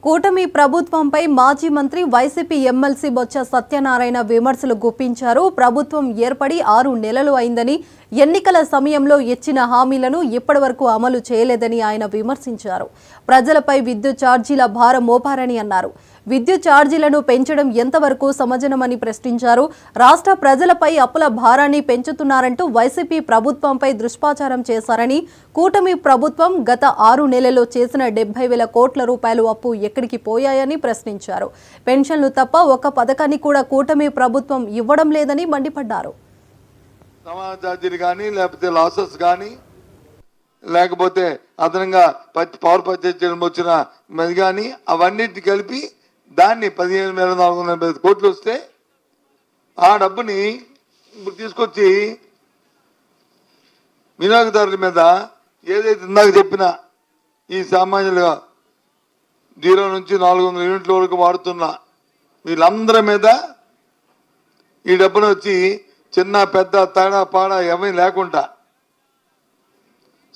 కూటమి ప్రభుత్వంపై మాజీ మంత్రి వైసీపీ ఎమ్మెల్సీ బొత్స సత్యనారాయణ విమర్శలు గుప్పించారు. ప్రభుత్వం ఏర్పడి 6 నెలలు అయిందని, ఎన్నికల సమయంలో ఇచ్చిన హామీలను ఇప్పటివరకు అమలు చేయలేదని ఆయన విమర్శించారు. ప్రజలపై విద్యుత్ ఛార్జీల భారం మోపారని అన్నారు. విద్యుత్ ఛార్జీలను పెంచడం ఎంతవరకు సమంజసమని ప్రశ్నించారు. రాష్ట్ర ప్రజలపై అప్పుల భారాన్ని పెంచుతున్నారంటూ వైసీపీ ప్రభుత్వంపై దుష్ప్రచారం చేశారని, కూటమి ప్రభుత్వం గత 6 నెలల్లో చేసిన 70,000 కోట్ల రూపాయలు అప్పు ఎక్కడికి పోయాయని ప్రశ్నించారు. పెన్షన్లు తప్ప ఒక్క పథకాన్ని కూడా కూటమి ప్రభుత్వం ఇవ్వడం లేదని మండిపడ్డారు. సమాజాలు కానీ లేకపోతే లాసెస్ కానీ లేకపోతే అదనంగా పవర్ పర్చేజ్ చేయడం వచ్చిన అది కానీ అవన్నిటిని కలిపి దాన్ని 15,480 కోట్లు వస్తే ఆ డబ్బుని ఇప్పుడు తీసుకొచ్చి వినియోగదారుల మీద ఏదైతే ఇందాక చెప్పిన ఈ సామాన్యులుగా 0 నుంచి 400 యూనిట్ల వరకు వాడుతున్న వీళ్ళందరి మీద ఈ డబ్బును వచ్చి చిన్న పెద్ద తేడా పాడా ఏమీ లేకుండా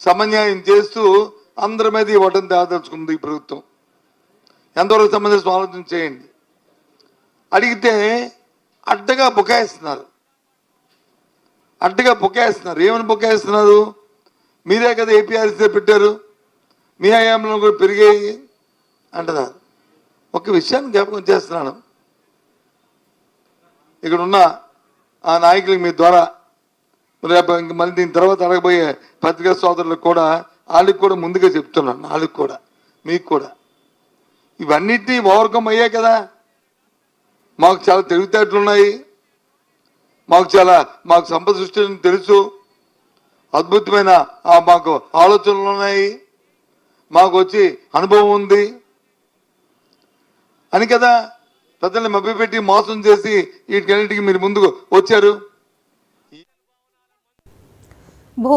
సమన్యాయం చేస్తూ అందరి మీద ఈ ఓటమి తేదలుచుకుంది ఈ ప్రభుత్వం. ఎంతవరకు సంబంధించిన ఆలోచన చేయండి. అడిగితే అడ్డగా బుకాయిస్తున్నారు. ఏమని బుకాయిస్తున్నారు? మీరే కదా ఏపీఆర్సీ పెట్టారు, మీ హయాంలో కూడా పెరిగాయి అంటున్నారు. ఒక విషయాన్ని జ్ఞాపకం చేస్తున్నాను. ఇక్కడ ఉన్న ఆ నాయకులకి మీ ద్వారా రేపు ఇంక మళ్ళీ దీని తర్వాత అడగబోయే పత్రికా సోదరులకు కూడా వాళ్ళకి కూడా ముందుగా చెప్తున్నాను, వాళ్ళకి కూడా మీకు కూడా ఇవన్నిటినీ ఓవర్కమ్ అయ్యాయి కదా. మాకు చాలా తెలివితేటలు ఉన్నాయి, మాకు సంపద సృష్టి తెలుసు, అద్భుతమైన మాకు ఆలోచనలు ఉన్నాయి, మాకు వచ్చి అనుభవం ఉంది అని కదా ప్రజల్ని మభ్యపెట్టి మోసం చేసి వీటికన్నిటికీ మీరు ముందుకు వచ్చారు.